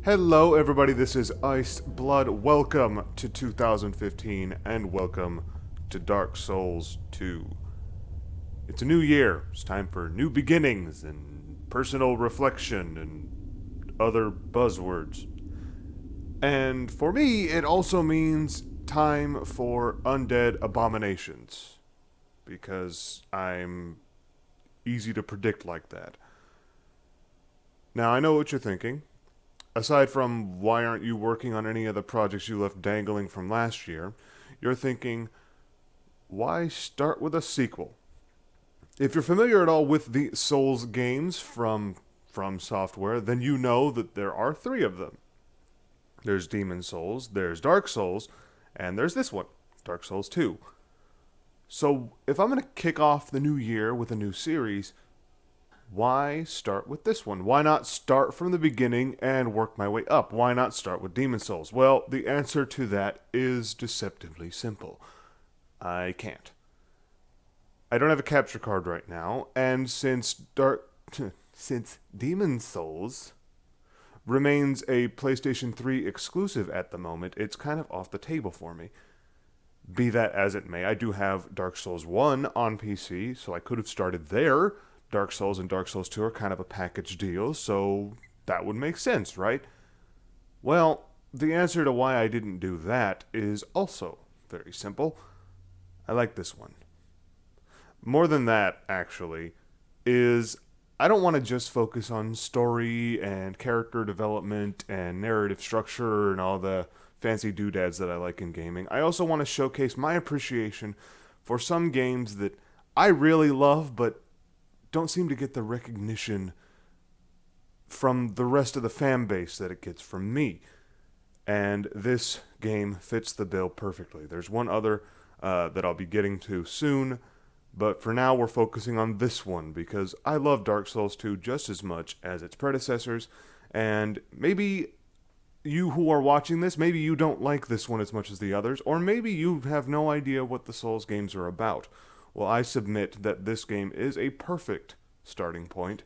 Hello, everybody. This is Iced Blood. Welcome to 2015, and welcome to Dark Souls 2. It's a new year. It's time for new beginnings and personal reflection and other buzzwords. And for me, it also means time for undead abominations, because I'm easy to predict like that. Now, I know what you're thinking. Aside from why aren't you working on any of the projects you left dangling from last year, you're thinking, why start with a sequel? If you're familiar at all with the Souls games from Software, then you know that there are three of them. There's Demon Souls, there's Dark Souls, and there's this one, Dark Souls 2. So, if I'm going to kick off the new year with a new series, why start with this one? Why not start from the beginning and work my way up? Why not start with Demon Souls? Well, the answer to that is deceptively simple. I can't. I don't have a capture card right now, and since Demon Souls remains a PlayStation 3 exclusive at the moment, it's kind of off the table for me. Be that as it may, I do have Dark Souls 1 on PC, so I could have started there. Dark Souls and Dark Souls 2 are kind of a package deal, so that would make sense, right? Well, the answer to why I didn't do that is also very simple. I like this one. More than that, actually, is I don't want to just focus on story and character development and narrative structure and all the fancy doodads that I like in gaming. I also want to showcase my appreciation for some games that I really love but don't seem to get the recognition from the rest of the fan base that it gets from me. And this game fits the bill perfectly. There's one other that I'll be getting to soon, but for now we're focusing on this one because I love Dark Souls 2 just as much as its predecessors, and maybe you who are watching this, maybe you don't like this one as much as the others, or maybe you have no idea what the Souls games are about. Well, I submit that this game is a perfect starting point,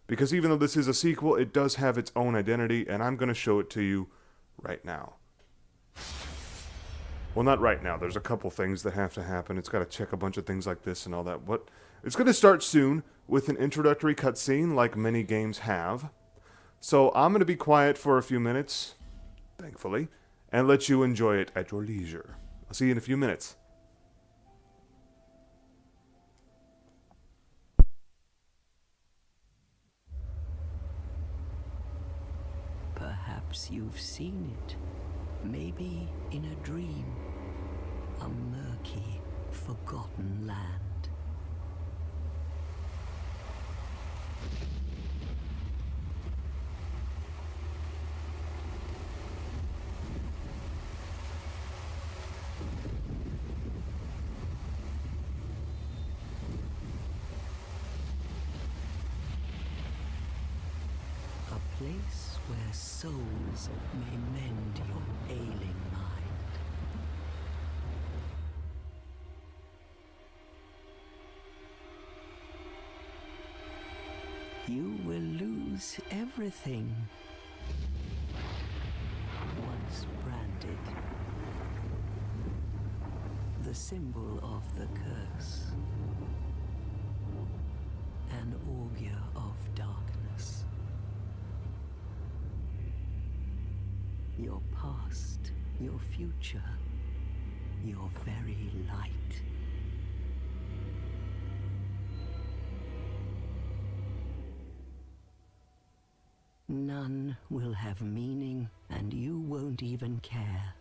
because even though this is a sequel, it does have its own identity, and I'm going to show it to you right now. Well, not right now. There's a couple things that have to happen. It's got to check a bunch of things like this and all that. What? It's going to start soon with an introductory cutscene, like many games have. So I'm going to be quiet for a few minutes, thankfully, and let you enjoy it at your leisure. I'll see you in a few minutes. Perhaps you've seen it, maybe in a dream, a murky, forgotten land. A place where souls may mend your ailing mind. You will lose everything once branded. The symbol of the curse. An augur of darkness. Your past, your future, your very light. None will have meaning, and you won't even care.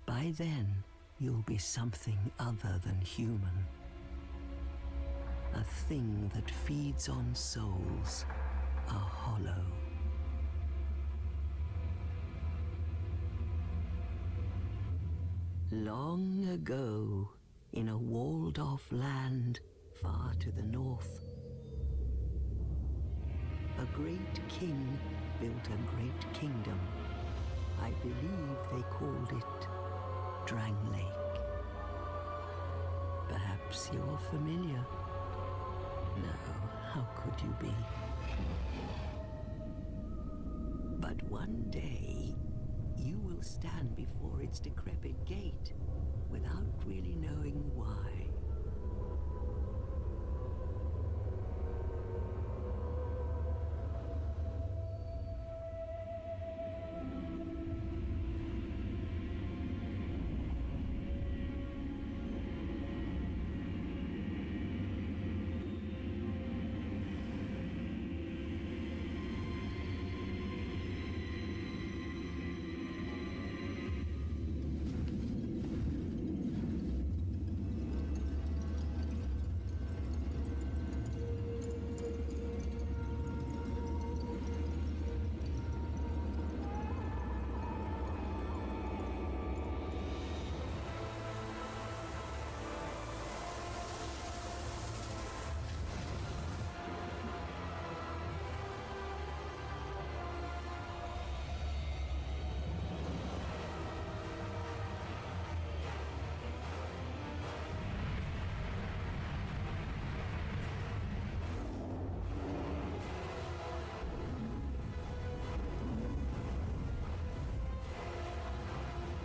By then, you'll be something other than human. A thing that feeds on souls, a hollow. Long ago, in a walled-off land far to the north, a great king built a great kingdom. I believe they called it Drang Lake. Perhaps you're familiar. No, how could you be? But one day, will stand before its decrepit gate without really knowing why.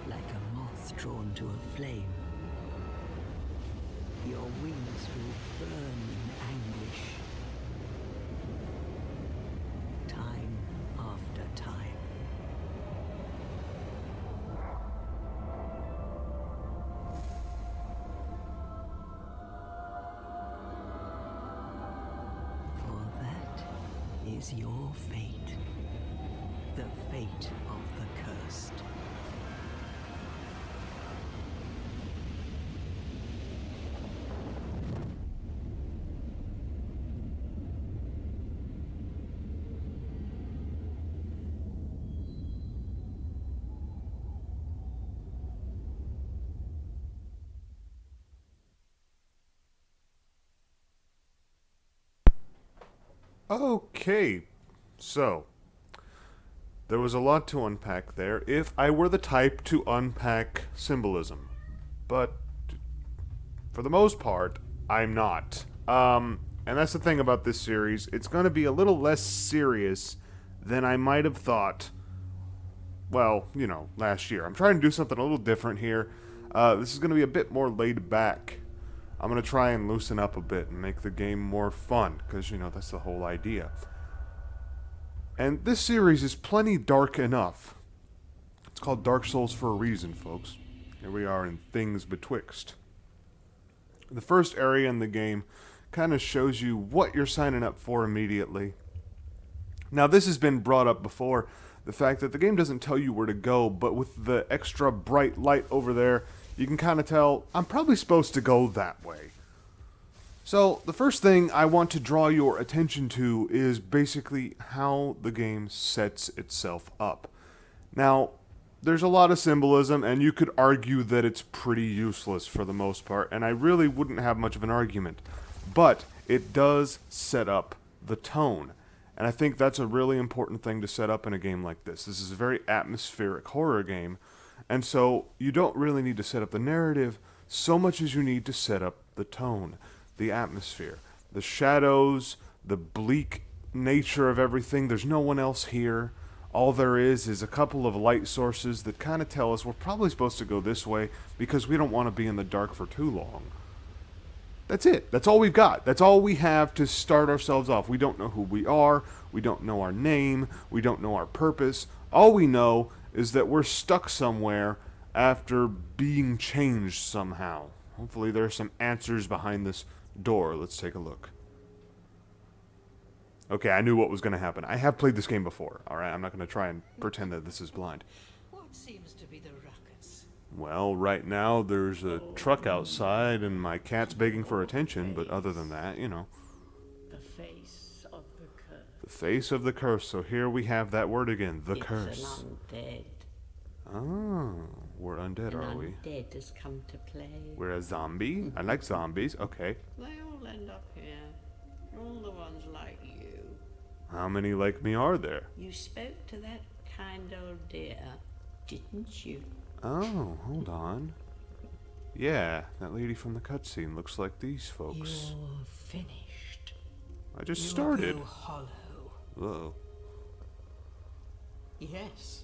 Like a moth drawn to a flame, your wings will burn in anguish, time after time. For that is your fate, the fate of the cursed. Okay, so there was a lot to unpack there if I were the type to unpack symbolism. But for the most part, I'm not. And that's the thing about this series. It's going to be a little less serious than I might have thought, well, last year. I'm trying to do something a little different here. This is going to be a bit more laid back. I'm going to try and loosen up a bit and make the game more fun, because, that's the whole idea. And this series is plenty dark enough. It's called Dark Souls for a reason, folks. Here we are in Things Betwixt. The first area in the game kind of shows you what you're signing up for immediately. Now, this has been brought up before, the fact that the game doesn't tell you where to go, but with the extra bright light over there, you can kind of tell, I'm probably supposed to go that way. So, the first thing I want to draw your attention to is basically how the game sets itself up. Now, there's a lot of symbolism, and you could argue that it's pretty useless for the most part, and I really wouldn't have much of an argument. But it does set up the tone, and I think that's a really important thing to set up in a game like this. This is a very atmospheric horror game, and so you don't really need to set up the narrative so much as you need to set up the tone, the atmosphere, the shadows, the bleak nature of everything. There's no one else here. All there is a couple of light sources that kind of tell us we're probably supposed to go this way because we don't want to be in the dark for too long. That's it. That's all we've got. That's all we have to start ourselves off. We don't know who we are. We don't know our name. We don't know our purpose. All we know is that we're stuck somewhere after being changed somehow. Hopefully there's some answers behind this door. Let's take a look. Okay, I knew what was going to happen. I have played this game before, alright? I'm not going to try and pretend that this is blind. What seems to be the ruckus? Well, right now there's a truck outside and my cat's begging for attention, but other than that, The face of the curse. The face of the curse. So here we have that word again, the It's curse. an undead. Oh, we're undead, are we? Undead has come to play. We're a zombie? I like zombies. Okay. They all end up here. All the ones like you. How many like me are there? You spoke to that kind old dear, didn't you? Oh, hold on. Yeah, that lady from the cutscene looks like these folks. You're finished. I just You started. go hollow. Whoa. Yes.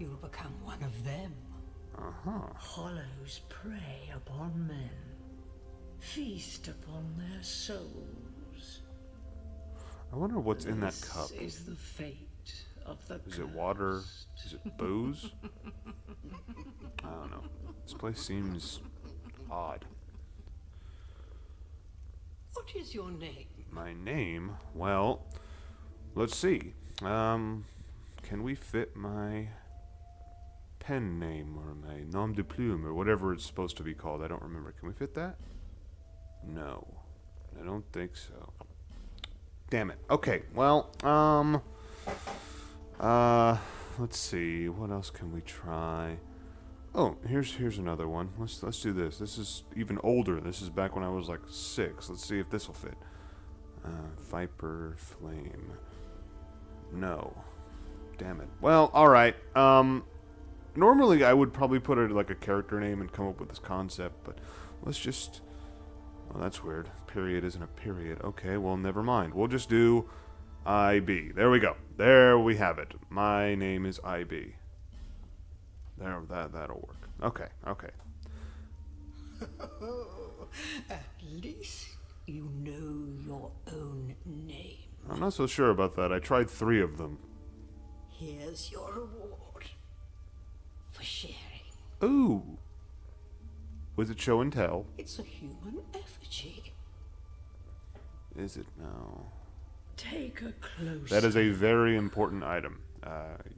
you'll become one of them. Hollows prey upon men, feast upon their souls. I wonder what's in that cup. This is the fate of the Is it water? cursed. Is it booze? I don't know. This place seems odd. What is your name? My name? Well, let's see. Can we fit my pen name or my nom de plume or whatever it's supposed to be called? I don't remember. Can we fit that? No. I don't think so. Damn it. Okay, well, let's see. What else can we try? Oh, here's another one. Let's do this. This is even older. This is back when I was like 6. Let's see if this will fit. Viper Flame. No. Damn it. Well, alright. Normally I would probably put it like a character name and come up with this concept, but let's just... Well, that's weird. Period isn't a period. Okay, well, never mind. We'll just do IB. There we go. There we have it. My name is IB. There, that'll work. Okay, okay. At least you know your own name. I'm not so sure about that. I tried 3 of them. Here's your reward for sharing. Ooh. Was it show and tell? It's a human effigy. Is it now? Take a close. That is a very important item.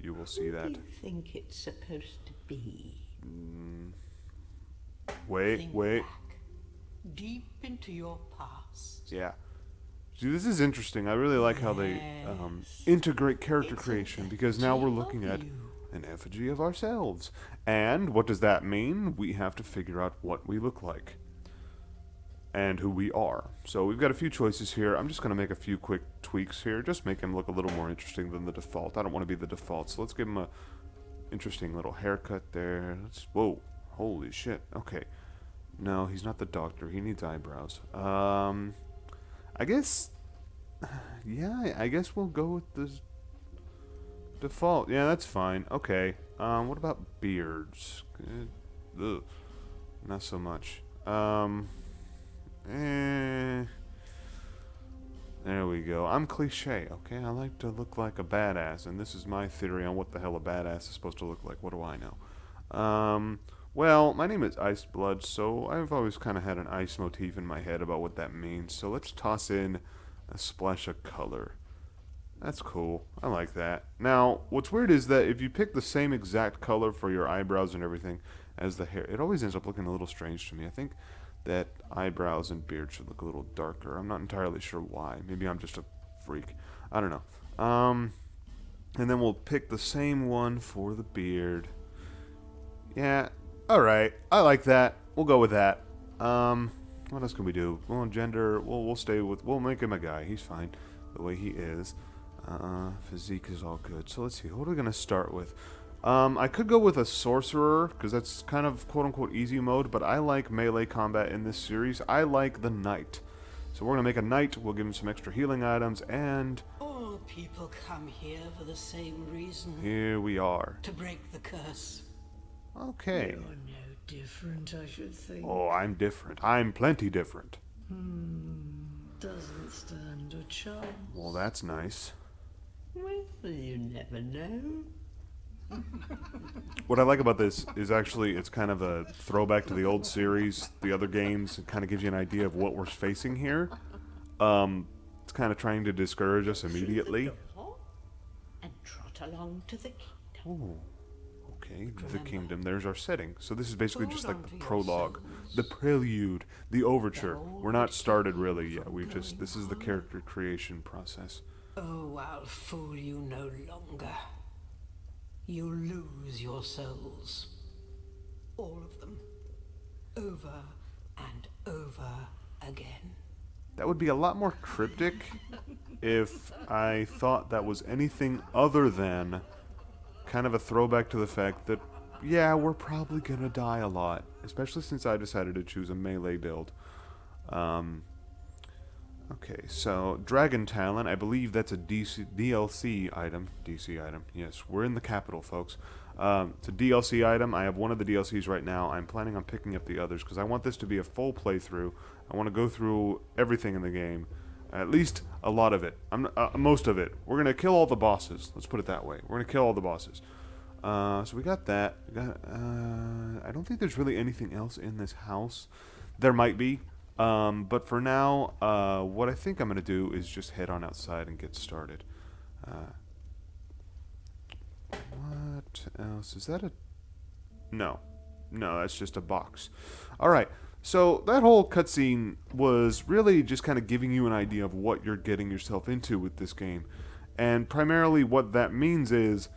You will see What that. do you think it's supposed to be? Wait, Think wait. back, deep into your past. Yeah. See, this is interesting. I really like how they integrate character It's an creation, because now we're looking effigy at of you. an effigy of ourselves. And what does that mean? We have to figure out what we look like and who we are. So we've got a few choices here. I'm just going to make a few quick tweaks here. Just make him look a little more interesting than the default. I don't want to be the default, so let's give him a interesting little haircut there. Whoa. Holy shit. Okay. No, he's not the doctor. He needs eyebrows. I guess... Yeah, I guess we'll go with the default. Yeah, that's fine. Okay. What about beards? Ugh. Not so much. There we go. I'm cliche, okay? I like to look like a badass, and this is my theory on what the hell a badass is supposed to look like. What do I know? Well, my name is Iceblood, so I've always kind of had an ice motif in my head about what that means. So let's toss in a splash of color. That's cool. I like that. Now, what's weird is that if you pick the same exact color for your eyebrows and everything as the hair, it always ends up looking a little strange to me. I think that eyebrows and beard should look a little darker. I'm not entirely sure why. Maybe I'm just a freak. I don't know. And then we'll pick the same one for the beard. Yeah, alright. I like that. We'll go with that. What else can we do? Well, gender, we'll stay with... We'll make him a guy. He's fine the way he is. Physique is all good. So let's see. What are we going to start with? I could go with a sorcerer, because that's kind of quote-unquote easy mode, but I like melee combat in this series. I like the knight. So we're going to make a knight. We'll give him some extra healing items, and All people come here for the same reason. here we are. To break the curse. Okay. You're no different, I should think. Oh, I'm different. I'm plenty different. Doesn't stand a chance. Well, that's nice. Well, you never know. What I like about this is actually it's kind of a throwback to the old series, the other games. It kind of gives you an idea of what we're facing here. It's kind of trying to discourage us immediately. Door and trot along to the kingdom. Oh, okay. The kingdom. There's our setting. So this is basically just like the prologue, the prelude, the overture. We're not started really yet. This is the character creation process. Oh, I'll fool you no longer. You lose your souls. All of them. Over and over again. That would be a lot more cryptic if I thought that was anything other than kind of a throwback to the fact that, yeah, we're probably gonna die a lot, especially since I decided to choose a melee build. Okay, so Dragon Talon, I believe that's a DLC item. DC item, yes. We're in the capital, folks. It's a DLC item. I have one of the DLCs right now. I'm planning on picking up the others because I want this to be a full playthrough. I want to go through everything in the game. At least a lot of it. Most of it. We're going to kill all the bosses. Let's put it that way. We're going to kill all the bosses. So we got that. I don't think there's really anything else in this house. There might be. But for now, what I think I'm going to do is just head on outside and get started. What else? Is that a... No. No, that's just a box. Alright, so that whole cutscene was really just kind of giving you an idea of what you're getting yourself into with this game. And primarily what that means is...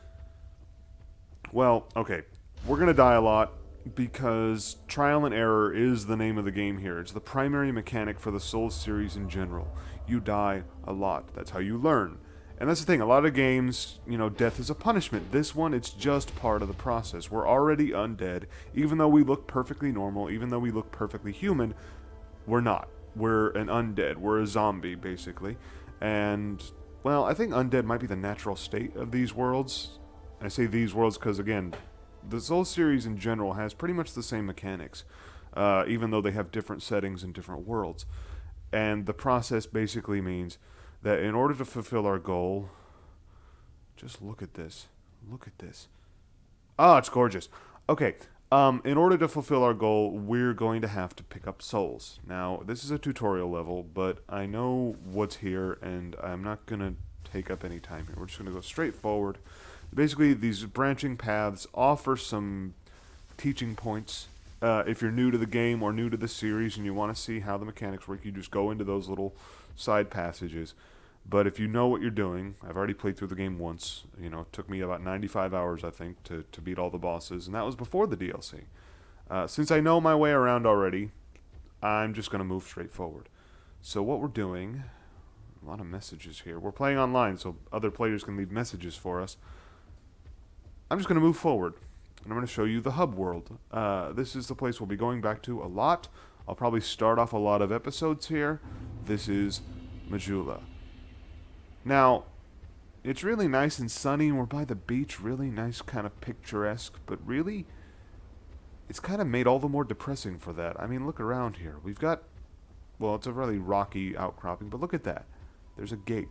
Well, okay, we're going to die a lot because trial and error is the name of the game here. It's the primary mechanic for the Souls series in general. You die a lot. That's how you learn. And that's the thing, a lot of games, you know, death is a punishment. This one, it's just part of the process. We're already undead. Even though we look perfectly normal, even though we look perfectly human, we're not. We're an undead. We're a zombie, basically. And, well, I think undead might be the natural state of these worlds. I say these worlds because, again, the Souls series in general has pretty much the same mechanics, even though they have different settings and different worlds. And the process basically means that in order to fulfill our goal, just look at this. Look at this. Oh, it's gorgeous. Okay, in order to fulfill our goal, we're going to have to pick up souls. Now, this is a tutorial level, but I know what's here, and I'm not going to take up any time here. We're just going to go straight forward. Basically, these branching paths offer some teaching points. If you're new to the game or new to the series and you want to see how the mechanics work, you just go into those little side passages. But if you know what you're doing, I've already played through the game once. You know, it took me about 95 hours, I think, to beat all the bosses, and that was before the DLC. Since I know my way around already, I'm just going to move straight forward. So what we're doing, a lot of messages here. We're playing online, so other players can leave messages for us. I'm just going to move forward, and I'm going to show you the hub world. This is the place we'll be going back to a lot. I'll probably start off a lot of episodes here. This is Majula. Now, it's really nice and sunny, and we're by the beach, really nice, kind of picturesque, but really, it's kind of made all the more depressing for that. I mean, look around here. We've got, well, it's a really rocky outcropping, but look at that. There's a gate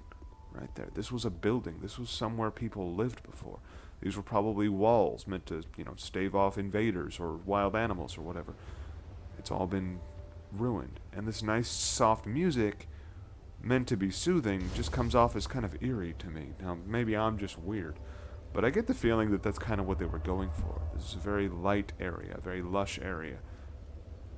right there. This was a building. This was somewhere people lived before. These were probably walls meant to, you know, stave off invaders or wild animals or whatever. It's all been ruined. And this nice, soft music, meant to be soothing, just comes off as kind of eerie to me. Now, maybe I'm just weird, but I get the feeling that that's kind of what they were going for. This is a very light area, a very lush area.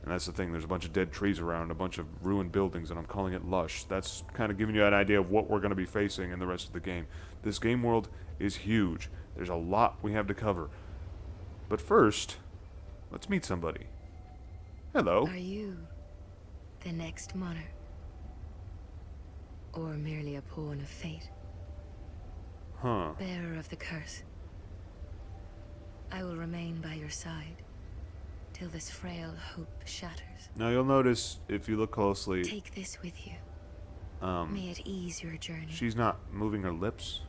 And that's the thing, there's a bunch of dead trees around, a bunch of ruined buildings, and I'm calling it lush. That's kind of giving you an idea of what we're going to be facing in the rest of the game. This game world is huge. There's a lot we have to cover. But first, let's meet somebody. Hello. Are you the next monarch? Or merely a pawn of fate? Huh. Bearer of the curse. I will remain by your side till this frail hope shatters. Now you'll notice, if you look closely, Take this with you. May it ease your journey. she's not moving her lips.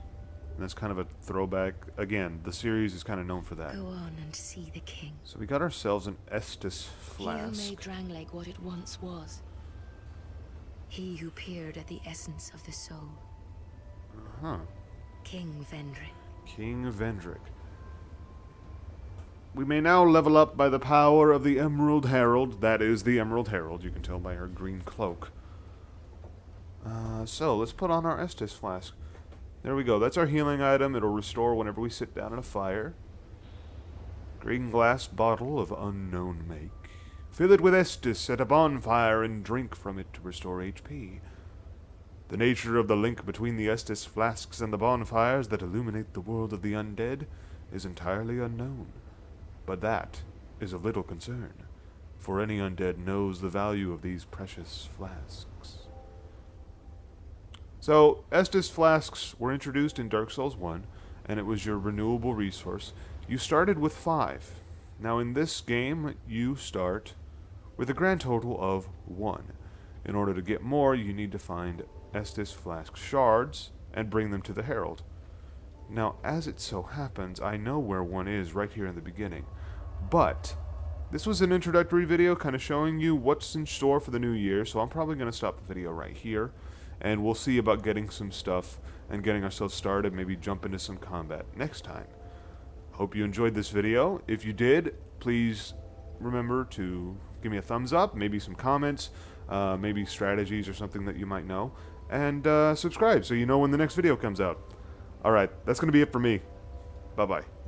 And that's kind of a throwback. Again, the series is kind of known for that. Go on and see the king. So we got ourselves an Estus He who flask. made Drangleic what it once was. He who peered at the essence of the soul. Huh. King Vendrick. King Vendrick. We may now level up by the power of the Emerald Herald. That is the Emerald Herald, you can tell by her green cloak. So, let's put on our Estus flask. There we go. That's our healing item. It'll restore whenever we sit down in a fire. Green glass bottle of unknown make. Fill it with Estus at a bonfire and drink from it to restore HP. The nature of the link between the Estus flasks and the bonfires that illuminate the world of the undead is entirely unknown. But that is of little concern, for any undead knows the value of these precious flasks. So, Estus flasks were introduced in Dark Souls 1, and it was your renewable resource. You started with 5. Now in this game, you start with a grand total of 1. In order to get more, you need to find Estus Flask shards and bring them to the Herald. Now, as it so happens, I know where one is right here in the beginning. But this was an introductory video kind of showing you what's in store for the new year, so I'm probably going to stop the video right here, and we'll see about getting some stuff and getting ourselves started, maybe jump into some combat next time. Hope you enjoyed this video. If you did, please remember to give me a thumbs up, maybe some comments, maybe strategies or something that you might know, and subscribe so you know when the next video comes out. Alright, that's going to be it for me. Bye-bye.